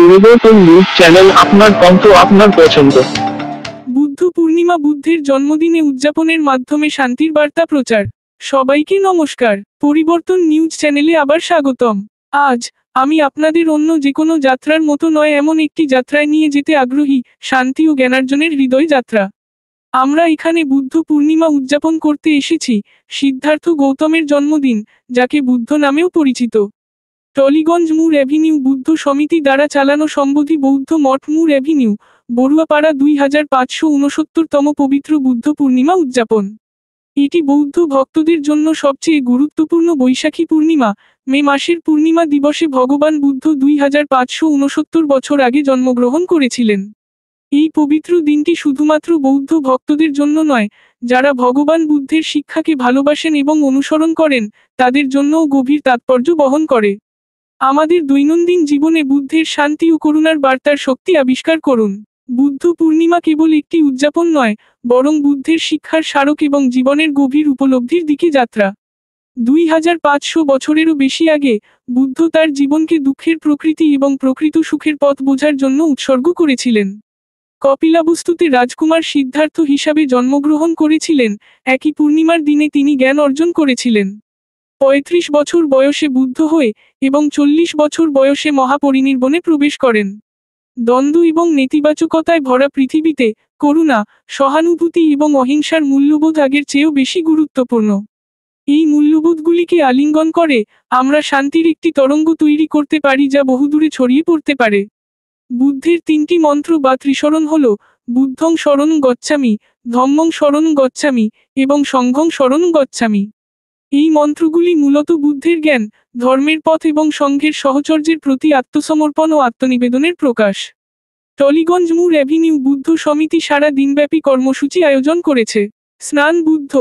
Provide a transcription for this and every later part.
পরিবর্তন news channel, আপনার কণ্ঠ, আপনার পছন্দ। বুদ্ধ পূর্ণিমা বুদ্ধের জন্মদিনে উদযাপনের মাধ্যমে শান্তির বার্তা প্রচার। সবাইকে নমস্কার, পরিবর্তন নিউজ চ্যানেলে আবার স্বাগতম। আজ আমি আপনাদের অন্য যে কোনো যাত্রার মতো নয়, এমন একটি যাত্রায় নিয়ে যেতে আগ্রহী, শান্তি ও জ্ঞানার্জনের হৃদয় যাত্রা। আমরা এখানে বুদ্ধ পূর্ণিমা উদযাপন করতে এসেছি, সিদ্ধার্থ গৌতমের জন্মদিন, যাকে বুদ্ধ নামেও পরিচিত। টলিগঞ্জ মুর অ্যাভিনিউ বুদ্ধ সমিতি দ্বারা চালানো সম্বোধি বৌদ্ধ মঠ মুর অ্যাভিনিউ, বড়ুয়াপাড়া 2569তম পবিত্র বুদ্ধ পূর্ণিমা উদযাপন। এটি বৌদ্ধ ভক্তদের জন্য সবচেয়ে গুরুত্বপূর্ণ বৈশাখী পূর্ণিমা। মে মাসের পূর্ণিমা দিবসে ভগবান বুদ্ধ 2569 বছর আগে জন্মগ্রহণ করেছিলেন। এই পবিত্র দিনটি শুধুমাত্র বৌদ্ধ ভক্তদের জন্য নয়, যারা ভগবান বুদ্ধের শিক্ষাকে ভালোবাসেন এবং অনুসরণ করেন, তাদের জন্যও গভীর তাৎপর্য বহন করে। আমাদের দৈনন্দিন জীবনে বুদ্ধের শান্তি ও করুণার বার্তার শক্তি আবিষ্কার করুন। বুদ্ধ পূর্ণিমা কেবল একটি উদযাপন নয়, বরং বুদ্ধের শিক্ষার স্মারক এবং জীবনের গভীর উপলব্ধির দিকে যাত্রা। 2500 বছরেরও বেশি আগে, বুদ্ধ তার জীবনকে দুঃখের প্রকৃতি এবং প্রকৃত সুখের পথ বোঝার জন্য উৎসর্গ করেছিলেন। কপিলাবস্তুতে রাজকুমার সিদ্ধার্থ হিসাবে জন্মগ্রহণ করেছিলেন। একই পূর্ণিমার দিনে তিনি জ্ঞান অর্জন করেছিলেন। 35 বছর বয়সে বুদ্ধ হয়ে এবং 40 বছর বয়সে মহাপরিনির্বাণে প্রবেশ করেন। দ্বন্দ্ব এবং নেতিবাচকতায় ভরা পৃথিবীতে করুণা, সহানুভূতি এবং অহিংসার মূল্যবোধ আগের চেয়েও বেশি গুরুত্বপূর্ণ। এই মূল্যবোধগুলিকে আলিঙ্গন করে আমরা শান্তির একটি তরঙ্গ তৈরি করতে পারি, যা বহুদূরে ছড়িয়ে পড়তে পারে। বুদ্ধের 3টি মন্ত্র বা ত্রিশরণ হল বুদ্ধং শরণং গচ্ছামি, ধম্মং শরণং গচ্ছামি এবং সংঘং শরণং গচ্ছামি। এই মন্ত্রগুলি মূলত বুদ্ধের জ্ঞান, ধর্মের পথ এবং সংঘের সহচর্যের প্রতি আত্মসমর্পণ ও আত্মনিবেদনের প্রকাশ। টলিগঞ্জ মুর অ্যাভিনিউ বুদ্ধ সমিতি সারা দিনব্যাপী কর্মসূচি আয়োজন করেছে। স্নান বুদ্ধ,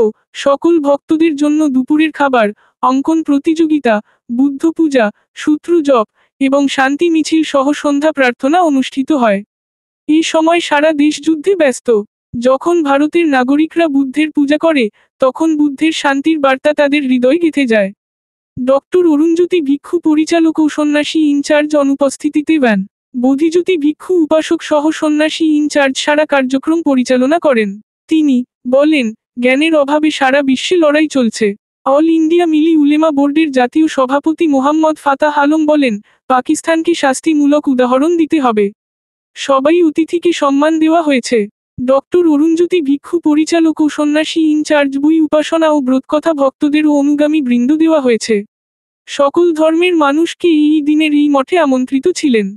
সকল ভক্তদের জন্য দুপুরের খাবার, অঙ্কন প্রতিযোগিতা, বুদ্ধ পূজা, সূত্র জপ এবং শান্তি মিছিল সহ সন্ধ্যা প্রার্থনা অনুষ্ঠিত হয়। এই সময় সারা দেশ যুদ্ধে ব্যস্ত। যখন ভারতের নাগরিকরা বুদ্ধের পূজা করে, তখন বুদ্ধের শান্তির বার্তা তাদের হৃদয় গেঁথে যায়। ডক্টর অরুণজ্যোতি ভিক্ষু পরিচালক ও সন্ন্যাসী ইনচার্জ অনুপস্থিতিতে ব্যান বোধিজ্যোতি ভিক্ষু উপাসক সহ সন্ন্যাসী ইনচার্জ সারা কার্যক্রম পরিচালনা করেন। তিনি বলেন, জ্ঞানের অভাবে সারা বিশ্বে লড়াই চলছে। অল ইন্ডিয়া মিলি উলেমা বোর্ডের জাতীয় সভাপতি মোহাম্মদ ফাতাহ আলম বলেন, পাকিস্তানকে শাস্তিমূলক উদাহরণ দিতে হবে। সবাই অতিথিকে সম্মান দেওয়া হয়েছে। ডক্টর অরুণজ্যোতি ভিক্ষু পরিচালক ও সন্ন্যাসী ইনচার্জ বই উপাসনা ও ব্রতকথা ভক্তদের ও অনুগামী বৃন্দ দেওয়া হয়েছে। সকল ধর্মের মানুষকে এই দিনের এই মঠে আমন্ত্রিত ছিলেন।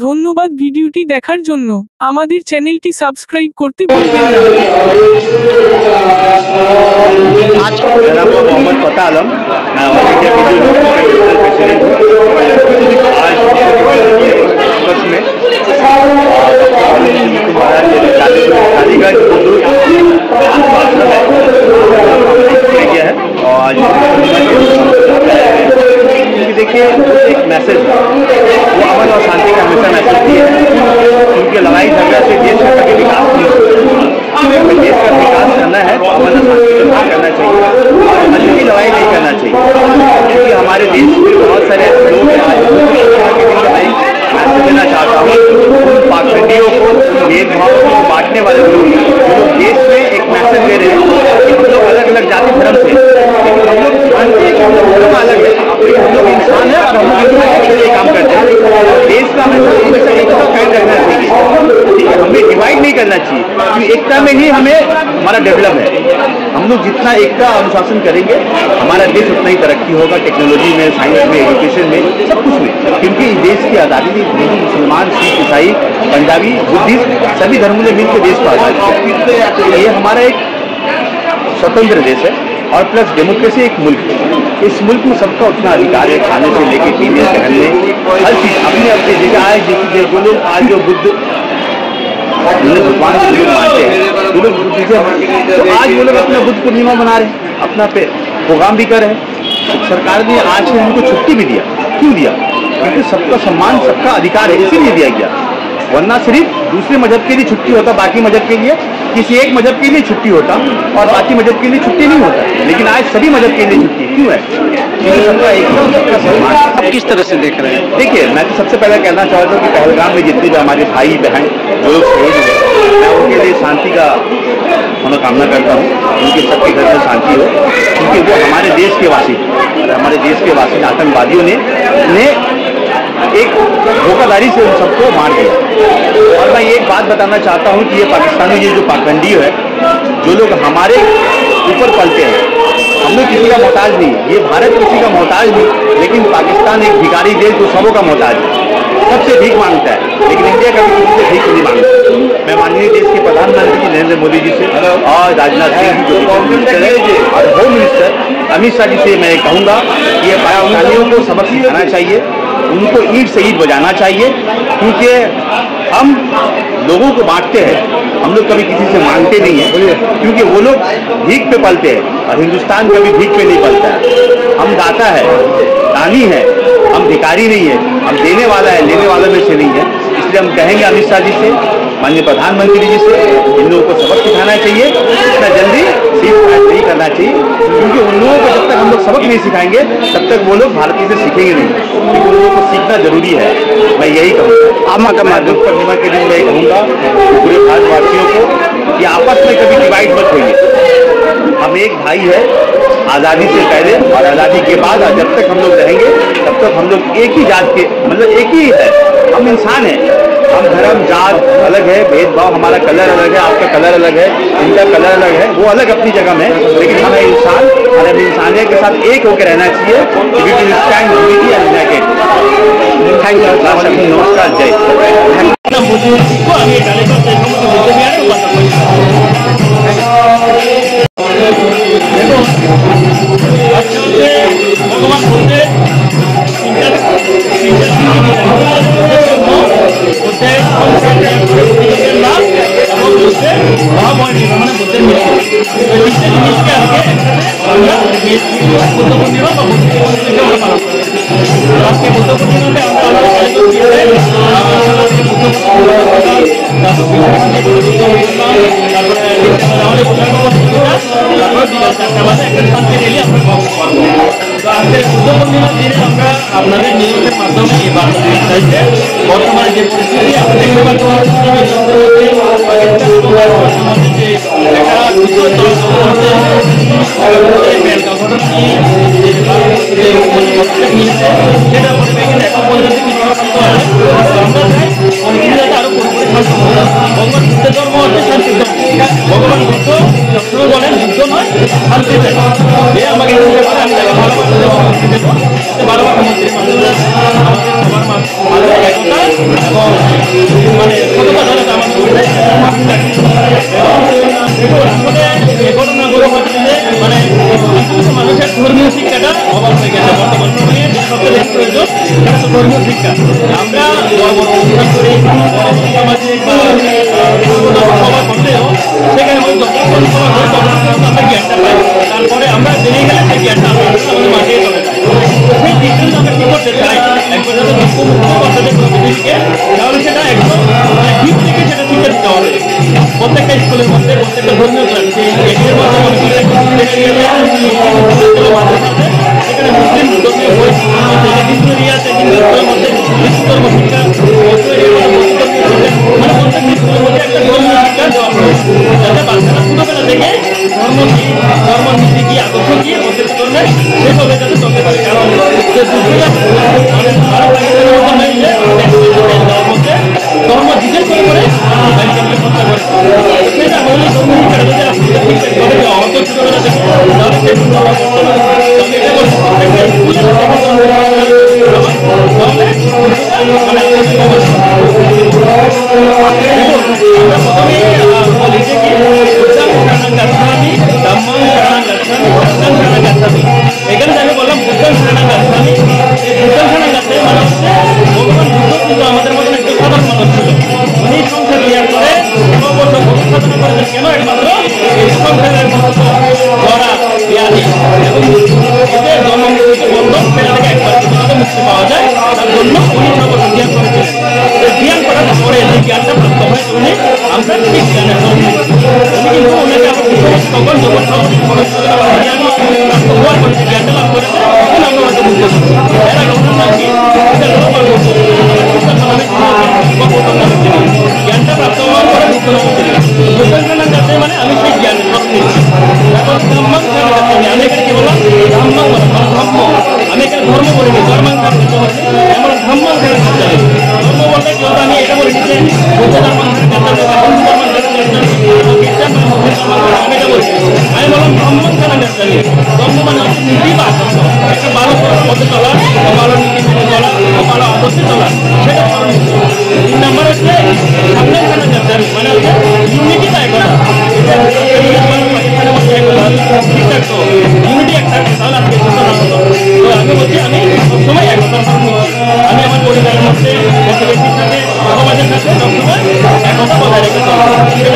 ধন্যবাদ ভিডিওটি দেখার জন্য। আমাদের চ্যানেলটি সাবস্ক্রাইব করতে ভুলবেন না। आज मेरा नाम मोहम्मद फतेह आलम, मैं ऑल इंडिया प्रेसिडेंट हूँ। आज बस में अलीगढ़ गया है और आज देखिए एक मैसेज, वो अमन और शांति का हमेशा मैसेज दिए हैं, क्योंकि लड़ाई झगड़ा से देश का कभी विकास नहीं होता। देश का विकास करना है तो अमन और शांति का करना चाहिए और अन्य की लड़ाई नहीं करना चाहिए, क्योंकि हमारे देश में बहुत सारे लोग हैं। आज मैसेज देना चाहता हूँ उन पाखंडियों को, भेदभाव को बांटने वाले लोग जो देश में एक मैसेज दे रहे हैं कि हम लोग अलग अलग जाति धर्म से, लेकिन हम लोग जानते हैं कि हम लोग धर्म अलग है, हम लोग इंसान है और हम लोग के लिए काम करते हैं। देश का हमें हमेशा एकता कायम रखना चाहिए, ठीक है, हमें डिवाइड नहीं करना चाहिए, क्योंकि एकता में ही हमें हमारा डेवलप है। हम लोग जितना एकता अनुशासन करेंगे, हमारा देश उतना ही तरक्की होगा, टेक्नोलॉजी में, साइंस में, एजुकेशन में, सब कुछ में, क्योंकि इस देश की आज़ादी हिंदू, मुसलमान, सिख, ईसाई, पंजाबी, बुद्धिस्ट सभी धर्मों ने मिलकर देश को आज़ाद किया। तो ये हमारा एक स्वतंत्र देश है और प्लस डेमोक्रेसी एक मुल्क है। इस मुल्क में सबका उतना अधिकार है, खाने से लेके पीने, पहनने, हर चीज़ अपने अपनी जगह आए। देखिए वो लोग आज जो बुद्ध भगवान को लोग मानते हैं, वो लोग तो आज वो लोग अपना बुद्ध पूर्णिमा मना रहे हैं, अपना प्रोग्राम भी कर रहे हैं। सरकार ने आज से उनको छुट्टी भी दिया। क्यों दिया? क्योंकि सबका सम्मान, सबका अधिकार है, इसीलिए दिया गया। वरना सिर्फ दूसरे मजहब के लिए छुट्टी होता, बाकी मजहब के लिए किसी एक मजहब के लिए छुट्टी होता और बाकी मजहब के लिए छुट्टी नहीं होता। लेकिन आज सभी मजहब के लिए छुट्टी क्यों है? सबका एक सबका सम्मान। आप किस तरह से देख रहे हैं? देखिए, मैं तो सबसे पहले कहना चाहता हूँ कि पहलगाम में जितने भी हमारे भाई बहन जो लोग शहीद हुए, मैं उनके लिए शांति का मनोकामना करता हूँ, उनके सबके घर में शांति हो, क्योंकि वो हमारे देश के वासी, हमारे देश के वासी आतंकवादियों ने एक धोखाधड़ी से उन सबको मार दिया। और मैं ये एक बात बताना चाहता हूँ कि ये पाकिस्तानी ये जो पाखंडी है, जो लोग हमारे ऊपर पलते हैं, हम लोग किसी का मोहताज नहीं, ये भारत किसी का मोहताज नहीं, लेकिन पाकिस्तान एक भिखारी देश जो सबों का मोहताज है, सबसे भीख मांगता है, लेकिन इंडिया कभी किसी से भीख नहीं मांगता। मैं माननीय देश के प्रधानमंत्री नरेंद्र मोदी जी से और राजनाथ सिंह जी जो होम मिनिस्टर है और होम मिनिस्टर अमित शाह जी से मैं कहूँगा कि ये पाकिस्तानियों को सबक सिखाना चाहिए, उनको ईंट से ईंट बजाना चाहिए, क्योंकि हम लोगों को बांटते हैं, हम लोग कभी किसी से मांगते नहीं हैं, क्योंकि वो लोग भीख पे पलते हैं और हिंदुस्तान कभी भीख पे नहीं पलता है। हम दाता है, दानी है, हम भिखारी नहीं है, हम देने वाला है, लेने वालों में से नहीं है। इसलिए हम कहेंगे अमित शाह जी से, माननीय प्रधानमंत्री जी से, इन लोगों को सबक सिखाना चाहिए, इतना जल्दी सीख नहीं करना चाहिए, क्योंकि उन लोगों को जब तक हम लोग सबक नहीं सिखाएंगे तब तक वो लोग भारतीय से सीखेंगे नहीं, लेकिन उन लोगों को सीखना जरूरी है। मैं यही कहूँगा, मैं दुख पूर्णिमा के दिन मैं कहूँगा पूरे भारतवासियों को कि आपस में कभी डिवाइड मत होइए। हम एक भाई है, आज़ादी से पहले और आज़ादी के बाद जब तक हम लोग रहेंगे तब तक हम लोग एक ही जात के, मतलब एक ही है, हम इंसान हैं। हम धर्म जात अलग है, भेदभाव, हमारा कलर अलग है, आपका कलर अलग है, इनका कलर अलग है, वो अलग अपनी जगह में, लेकिन हमें इंसान और हमें इंसानियत के साथ एक होकर रहना चाहिए। थैंक यू, नमस्कार, जय। ভগবান বলতে লাভ এবং বলতে মহাময় নির্মাণে বুদ্ধের মৃত্যু, এই তিনটে জিনিসকে আজকে আমরা বুদ্ধ পূর্ণিমা বা বুদ্ধ পূর্ণিমা আমরা পালন করি। আজকে বুদ্ধ পূর্ণিমাতে আমরা আপনাদের নিউজের মাধ্যমে এই বার্তা দিতে চাইছে বর্তমানে যে পরিস্থিতি আমরা দেখতে পাচ্ছি সেটা পরিপ্রেক্ষিতে এখন পর্যন্ত কিছু আমরা চাই সংবিধানটা আরো পুরোপুরি শান্ত ভগবান বুদ্ধ ধর্ম হচ্ছে শান্তি ধর্ম। ভগবান বুদ্ধ সবসময় বলেন যুদ্ধ নয় শান্তি চাই, এ আমাকে আমি তাকে ভালোবাসা দেবো, মুক্তি দেবো, ভালোবাসা মন্ত্রী আমাদের সবার মাঝে একতা এবং মানে সততা ধরে আমাদের মধ্যে আসলে এ ঘটনাগুলো হচ্ছে মানে মানুষের ধর্মীয় শিক্ষাটা অভাব হয়ে গেছে বর্তমান সময়ে, সবচেয়ে বেশি প্রয়োজন সেটা তো ধর্মীয় শিক্ষা। আমরা অনুষ্ঠান করি সামাজিক বা সবার মধ্যেও সেখানে আমরা জ্ঞানটা পাই, তারপরে আমরা জেনে গেলে সেই জ্ঞানটা আমাদের মাঝে চলে যায়। সেই দিকটা আমরা কি করতে চাই, একবার যাতে মুক্ত করতে চাই প্রতিদিনকে, তাহলে সেটা একদম ঠিক থেকে সেটা শিক্ষা দিতে হবে প্রত্যেকটা স্কুলের মধ্যে, প্রত্যেকটা ধর্মীয় ক্লাসে এটির মাধ্যমে সেখানে মুসলিম ধর্মীয় বই হিন্দু এরিয়া আছে, হিন্দু স্কুলের মধ্যে হিন্দু ধর্ম শিক্ষা, মানে প্রত্যেকটা স্কুলের মধ্যে একটা ধর্মীয় শিক্ষা দেওয়া হয়, যাতে বাচ্চারা ছোটবেলা থেকে ধর্মনীতি কি আদর্শ কি প্রত্যেকটা ধর্মের সেভাবে যাতে চলতে পারে। কারণ ধর্ম জিজ্ঞেস করে সেটা হলে ধর্ম শিক্ষাটা যদি অত ছোটবেলা থেকে এখানে আমি বললাম বুদ্ধ শরণাগাছামি, বুদ্ধ শরণাগাছে মানে হচ্ছে ভগবান বুদ্ধ কিন্তু আমাদের মতন একটু সাধারণ মানুষ ছিল, উনি সংসার ত্যাগ করে সাধনা করেছেন কেন একমাত্র এই সংসারের মতো গড়া ব্যাধি এবং এতে জন্মমৃত্যু বন্ধন সেটা থেকে একবার মুক্তি পাওয়া যায়, তার জন্য উনি সর্বদা ধ্যান করেছিলেন। ধ্যান করার পরে করার পরে যে জ্ঞানটা লাভ করেছে তখন আমরা হয়তো বুঝতে পারছি। এর আগে ওনার নাম কি এটা গ্লোবাল জ্ঞানটা প্রাপ্ত হওয়ার পরে মানে আমি সেই জ্ঞান সব নিচ্ছি। এখন ধম্মাং আমি এখানে কি বললাম ধম্মাং ধর্ম, আমি এখানে ধর্ম বলিনি, ধর্মাং আমরা ধম্মাং ধর্ম বলতে কি হতো, আমি এটা বলিনি যে বৌদ্ধ ধর্ম আমি এটা বলছি, আমি বললাম ধম্মাং ধর্ম মানে হচ্ছে নীতিবাদ, একটা ভালো পথে চলা, ভালো নীতি মেনে চলা, ভালো আদর্শে চলা, সেটা ধর্ম। 3 নম্বর হচ্ছে সামনে মানে হচ্ছে ইউনিটি বা একতা, পাকিস্তানের মধ্যে ঠিকঠাক তো ইউনিটি একটা তাহলে আজকে যুদ্ধ না হতো। তো আমি বলছি আমি সবসময় একতার ধর্ম নিচ্ছি, আমি আমার পরিবারের মধ্যে প্রতিবেশীর সাথে সমাজের সাথে সবসময় একতা বজায় রেখে চলবো, সেটা